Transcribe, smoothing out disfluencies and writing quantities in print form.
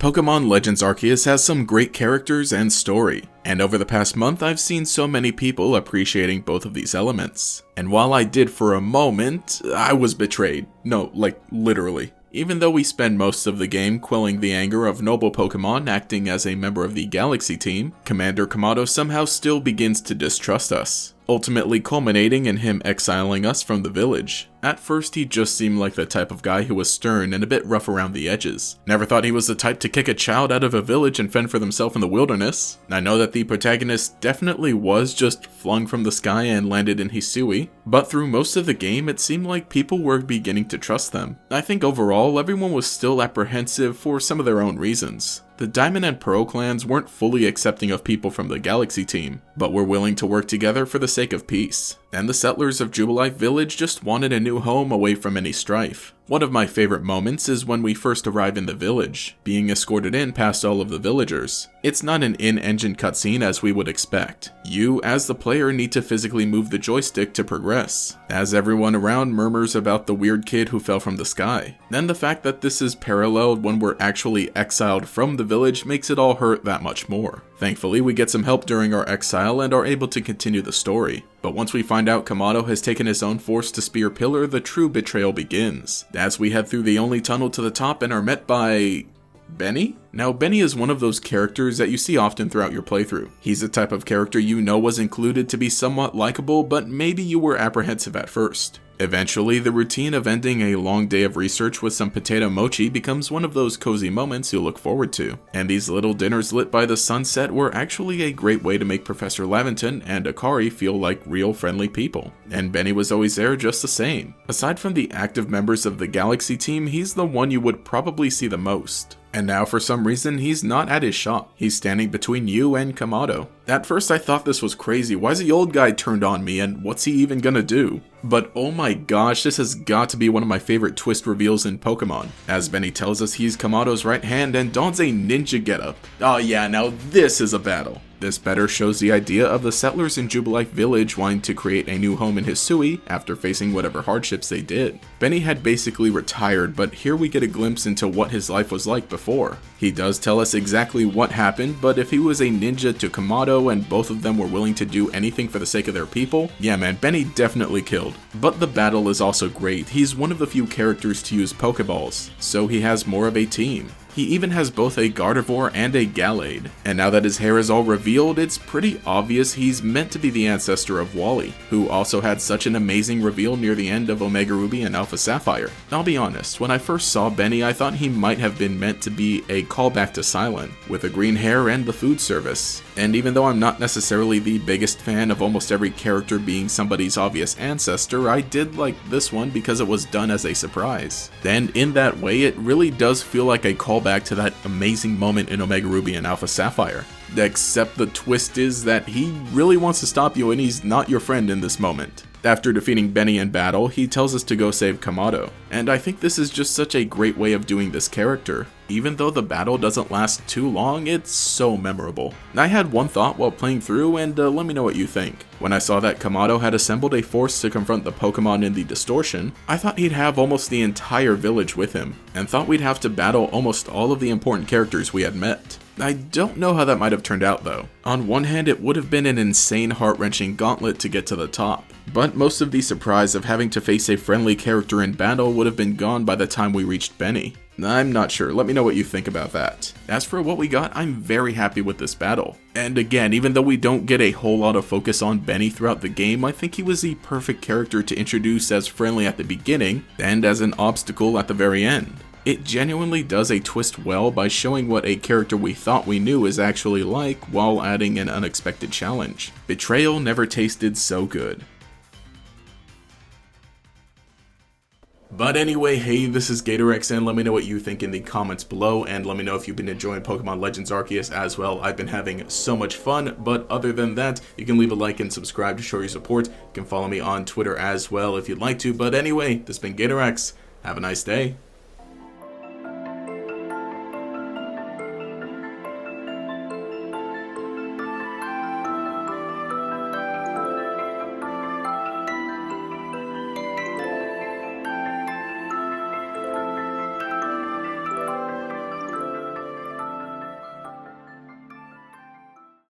Pokemon Legends Arceus has some great characters and story, and over the past month I've seen so many people appreciating both of these elements. And while I did for a moment, I was betrayed. No, like literally. Even though we spend most of the game quelling the anger of noble Pokemon acting as a member of the Galaxy team, Commander Kamado somehow still begins to distrust us, ultimately culminating in him exiling us from the village. At first he just seemed like the type of guy who was stern and a bit rough around the edges. Never thought he was the type to kick a child out of a village and fend for themselves in the wilderness. I know that the protagonist definitely was just flung from the sky and landed in Hisui, but through most of the game it seemed like people were beginning to trust them. I think overall everyone was still apprehensive for some of their own reasons. The Diamond and Pearl clans weren't fully accepting of people from the Galaxy team, but were willing to work together for the sake of peace. And the settlers of Jubilife Village just wanted a new home away from any strife. One of my favorite moments is when we first arrive in the village, being escorted in past all of the villagers. It's not an in-engine cutscene as we would expect. You, as the player, need to physically move the joystick to progress, as everyone around murmurs about the weird kid who fell from the sky. Then the fact that this is paralleled when we're actually exiled from the village makes it all hurt that much more. Thankfully, we get some help during our exile and are able to continue the story. But once we find out Kamado has taken his own force to spear Pillar, the true betrayal begins, as we head through the only tunnel to the top and are met by Beni? Now, Beni is one of those characters that you see often throughout your playthrough. He's the type of character you know was included to be somewhat likable, but maybe you were apprehensive at first. Eventually, the routine of ending a long day of research with some potato mochi becomes one of those cozy moments you look forward to. And these little dinners lit by the sunset were actually a great way to make Professor Laventon and Akari feel like real friendly people. And Beni was always there just the same. Aside from the active members of the Galaxy team, he's the one you would probably see the most. And now for some reason, he's not at his shop. He's standing between you and Kamado. At first I thought this was crazy. Why's the old guy turned on me and what's he even gonna do? But oh my gosh, this has got to be one of my favorite twist reveals in Pokemon. As Beni tells us he's Kamado's right hand and dons a ninja getup. Oh yeah, now this is a battle. This better shows the idea of the settlers in Jubilife Village wanting to create a new home in Hisui after facing whatever hardships they did. Beni had basically retired, but here we get a glimpse into what his life was like before. He does tell us exactly what happened, but if he was a ninja to Kamado and both of them were willing to do anything for the sake of their people, yeah man, Beni definitely killed. But the battle is also great. He's one of the few characters to use Pokeballs, so he has more of a team. He even has both a Gardevoir and a Gallade, and now that his hair is all revealed, it's pretty obvious he's meant to be the ancestor of Wally, who also had such an amazing reveal near the end of Omega Ruby and Alpha Sapphire. I'll be honest, when I first saw Beni, I thought he might have been meant to be a callback to Silent, with the green hair and the food service. And even though I'm not necessarily the biggest fan of almost every character being somebody's obvious ancestor, I did like this one because it was done as a surprise. And in that way, it really does feel like a callback to that amazing moment in Omega Ruby and Alpha Sapphire. Except the twist is that he really wants to stop you and he's not your friend in this moment. After defeating Beni in battle, he tells us to go save Kamado, and I think this is just such a great way of doing this character. Even though the battle doesn't last too long, it's so memorable. I had one thought while playing through, and let me know what you think. When I saw that Kamado had assembled a force to confront the Pokemon in the distortion, I thought he'd have almost the entire village with him, and thought we'd have to battle almost all of the important characters we had met. I don't know how that might have turned out though. On one hand, it would have been an insane heart-wrenching gauntlet to get to the top, but most of the surprise of having to face a friendly character in battle would have been gone by the time we reached Beni. I'm not sure, let me know what you think about that. As for what we got, I'm very happy with this battle. And again, even though we don't get a whole lot of focus on Beni throughout the game, I think he was the perfect character to introduce as friendly at the beginning, and as an obstacle at the very end. It genuinely does a twist well by showing what a character we thought we knew is actually like, while adding an unexpected challenge. Betrayal never tasted so good. But anyway, hey, this is GatorX, and let me know what you think in the comments below, and let me know if you've been enjoying Pokemon Legends Arceus as well. I've been having so much fun, but other than that, you can leave a like and subscribe to show your support. You can follow me on Twitter as well if you'd like to, but anyway, this has been GatorX. Have a nice day.